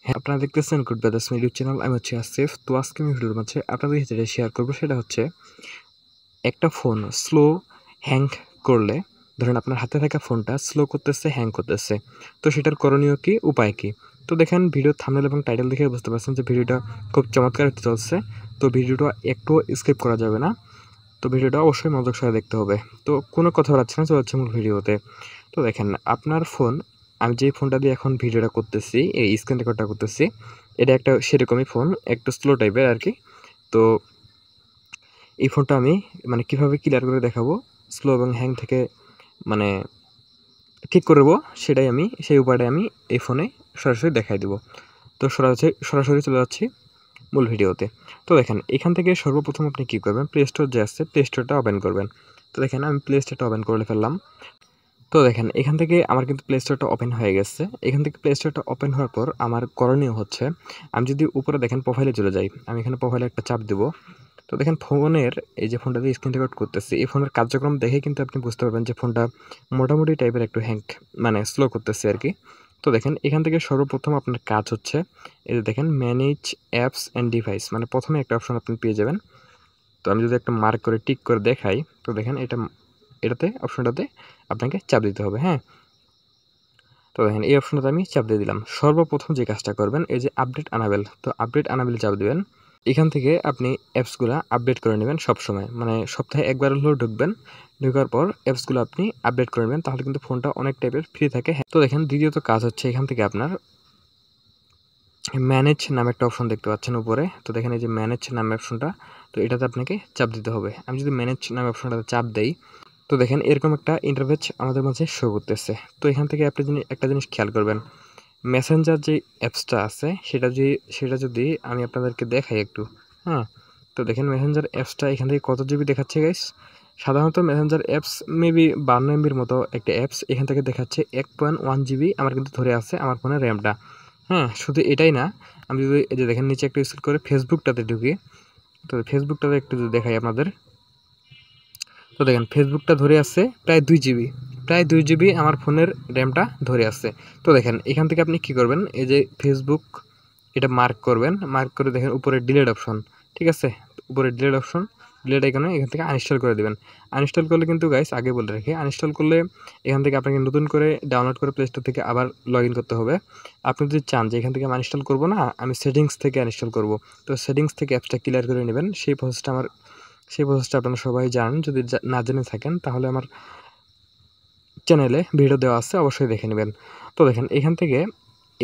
হ্যাঁ, আপনারা দেখতেছেন গুড ব্রাদার্স ইউটিউব চ্যানেল। আমি হচ্ছে আসিফ। তো আজকে আমি ভিডিওর মাঝে আপনাদের যেটা শেয়ার করবো সেটা হচ্ছে একটা ফোন স্লো হ্যাং করলে, ধরেন আপনার হাতে থাকা ফোনটা স্লো করতেছে, হ্যাং করতেছে, তো সেটার করণীয় কি, উপায় কি। তো দেখেন ভিডিও থাম্বনেল এবং টাইটেল দেখে বুঝতে পারছেন যে ভিডিওটা খুব চমৎকার হতে চলছে। তো ভিডিওটা একটু স্কিপ করা যাবে না, তো ভিডিওটা অবশ্যই মনোযোগ সহকারে দেখতে হবে। তো কোনো কথা বলাচ্ছে না, চলে যাচ্ছে মূল ভিডিওতে। তো দেখেন আপনার ফোন, আমি যে ফোনটা দিয়ে এখন ভিডিওটা করতেছি, এই স্ক্রিন রেকর্ডটা করতেছি, এটা একটা সেরকমই ফোন, একটু স্লো টাইপের আর কি। তো এই ফোনটা আমি মানে কিভাবে ক্লিয়ার করে দেখাবো, স্লো এবং হ্যাং থেকে মানে ঠিক করবো, সেই উপায়টাই আমি এই ফোনে সরাসরি দেখাই দেবো। তো সরাসরি চলে যাচ্ছি মূল ভিডিওতে। তো দেখেন এখান থেকে সর্বপ্রথম আপনি কী করবেন, প্লে স্টোর যে আছে প্লে স্টোরটা ওপেন করবেন। তো দেখেন আমি প্লে স্টোরটা ওপেন করে ফেললাম। তো দেখেন এখান থেকে আমার কিন্তু প্লে স্টোরটা ওপেন হয়ে গেছে। এখান থেকে প্লে স্টোরটা ওপেন হওয়ার পর আমার করণীয় হচ্ছে, আমি যদি উপরে দেখেন প্রোফাইলে চলে যাই, আমি এখানে প্রোফাইলে একটা চাপ দেবো। তো দেখেন ফোনের এই যে ফোনটা দিয়ে স্ক্রিন রেকর্ড করতেছি, এই ফোনের কার্যক্রম দেখে কিন্তু আপনি বুঝতে পারবেন যে ফোনটা মোটামুটি টাইপের একটু হ্যাং মানে স্লো করতেছে আর কি। তো দেখেন এখান থেকে সর্বপ্রথম আপনার কাজ হচ্ছে, এই যে দেখেন ম্যানেজ অ্যাপস অ্যান্ড ডিভাইস, মানে প্রথমে একটা অপশন আপনি পেয়ে যাবেন। তো আমি যদি একটা মার্ক করে টিক করে দেখাই, তো দেখেন এটাতে অপশনটাতে আপনাকে চাপ দিতে হবে। হ্যাঁ, তো দেখেন এই অপশনটাতে আমি চাপ দিয়ে দিলাম। সর্বপ্রথম যে কাজটা করবেন, এই যে আপডেট আনাবেল, তো আপডেট আনাবেল চাপ দিবেন। এখান থেকে আপনি অ্যাপসগুলো আপডেট করে নেবেন সবসময়, মানে সপ্তাহে একবার হলেও ঢুকবেন। ঢোকার পর অ্যাপসগুলো আপনি আপডেট করে নেবেন, তাহলে কিন্তু ফোনটা অনেক টাইপের ফ্রি থাকে। তো দেখেন দ্বিতীয়ত কাজ হচ্ছে, এখান থেকে আপনার ম্যানেজ নামে একটা অপশন দেখতে পাচ্ছেন উপরে। তো দেখেন এই যে ম্যানেজ নামে অপশনটা, তো এটাতে আপনাকে চাপ দিতে হবে। আমি যদি ম্যানেজ নামে অপশনটাতে চাপ দেই, তো দেখেন এরকম একটা ইন্টারফেস আমাদের মাঝে শো করতেছে। তো এখান থেকে আপনি একটা জিনিস খেয়াল করবেন, মেসেঞ্জার যে অ্যাপসটা আছে সেটা যদি আমি আপনাদেরকে দেখাই একটু। হ্যাঁ, তো দেখেন মেসেঞ্জার অ্যাপসটা এখান থেকে কত জিবি দেখাচ্ছে গাইস। সাধারণত মেসেঞ্জার অ্যাপস মেবি 52 এমবির মতো একটা অ্যাপস, এখান থেকে দেখাচ্ছে 1.1 জিবি আমার কিন্তু ধরে আছে আমার ফোনের র্যামটা। হ্যাঁ, শুধু এটাই না, আমি যদি এই যে দেখেন নিচে একটু স্ক্রল করে ফেসবুকটাতে ঢুকি, তো ফেসবুকটাতে একটু যদি দেখাই আপনাদের, তো দেখেন ফেসবুকটা ধরে আছে প্রায় 2 জিবি আমার ফোনের র্যামটা ধরে আছে। তো দেখেন এখান থেকে আপনি কি করবেন, এই যে ফেসবুক এটা মার্ক করবেন, মার্ক করে দেখেন উপরে ডিলিট অপশন, ঠিক আছে, উপরে ডিলিট অপশন, ডিলিট আইকনে এখান থেকে আনইনস্টল করে দেবেন। আনইনস্টল করলে কিন্তু গাইস আগে বলে রাখি, আনইনস্টল করলে এখান থেকে আপনাকে নতুন করে ডাউনলোড করে প্লে স্টোর থেকে আবার লগ ইন করতে হবে। আপনি যদি চান যে এখান থেকে আমি আনইনস্টল করবো না, আমি সেটিংস থেকে আনইনস্টল করব, তো সেটিংস থেকে অ্যাপসটা ক্লিয়ার করে নেবেন। সেই প্রসেসটা আপনারা সবাই জানেন, যদি না জেনে থাকেন তাহলে আমার চ্যানেলে ভিডিও দেওয়া আছে, অবশ্যই দেখে নেবেন। তো দেখেন এখান থেকে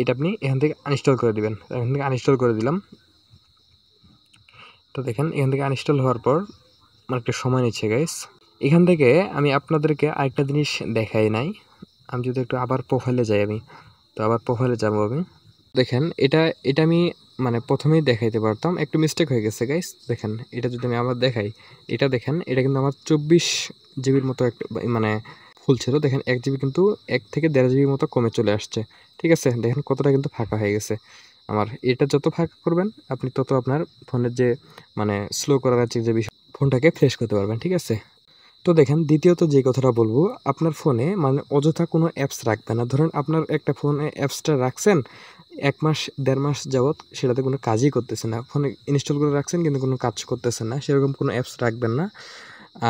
এটা আপনি এখান থেকে আনইনস্টল করে দিবেন। এখান থেকে আনইনস্টল করে দিলাম। তো দেখেন এখান থেকে আনইনস্টল হওয়ার পর আমার একটু সময় নিচ্ছে গাইস। এখান থেকে আমি আপনাদেরকে আরেকটা জিনিস দেখাই নাই, আমি যদি একটু আবার প্রোফাইলে যাই, তো আবার প্রোফাইলে যাবো আমি। দেখেন এটা এটা আমি মানে প্রথমেই দেখাইতে পারতাম, একটু মিস্টেক হয়ে গেছে গাইস। দেখেন এটা যদি আমি আবার দেখাই, এটা দেখেন এটা কিন্তু আমার 24 জিবির মতো একটা মানে ফুল ছিল। দেখেন 1 জিবি কিন্তু 1 থেকে 1.5 জিবির মতো কমে চলে আসছে, ঠিক আছে। দেখেন কতটা কিন্তু ফাঁকা হয়ে গেছে আমার। এটা যত ফাঁকা করবেন আপনি তত আপনার ফোনের যে মানে স্লো করার আছে যে বিষয়, ফোনটাকে ফ্রেশ করতে পারবেন, ঠিক আছে। তো দেখেন দ্বিতীয়ত যে কথাটা বলবো, আপনার ফোনে মানে অযথা কোনো অ্যাপস রাখবেন না। ধরুন আপনার একটা ফোনে অ্যাপসটা রাখছেন 1 মাস 1.5 মাস যাবৎ, সেটাতে কোনো কাজই করতেছে না, ফোনে ইনস্টল করে রাখছেন কিন্তু কোনো কাজ করতেছে না, সেরকম কোনো অ্যাপস রাখবেন না।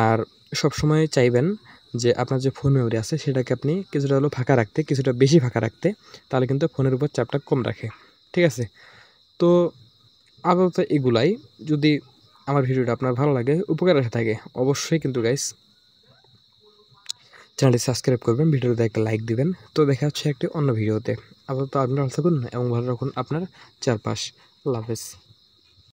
আর সবসময় চাইবেন যে আপনার যে ফোন মেমোরি আছে সেটাকে আপনি কিছুটা হলেও ফাঁকা রাখতে, কিছুটা বেশি ফাঁকা রাখতে, তাহলে কিন্তু ফোনের উপর চাপটা কম রাখে, ঠিক আছে। তো আপাতত এগুলাই। যদি আমার ভিডিওটা আপনার ভালো লাগে, উপকার আসে থাকে, অবশ্যই কিন্তু গাইস চ্যানেলটি সাবস্ক্রাইব করবেন, ভিডিওতে একটা লাইক দিবেন। তো দেখা হচ্ছে একটি অন্য ভিডিওতে। আপাতত আপনারা ভালো থাকুন এবং ভালো রাখুন আপনার চারপাশ। আল্লাহ হাফেজ।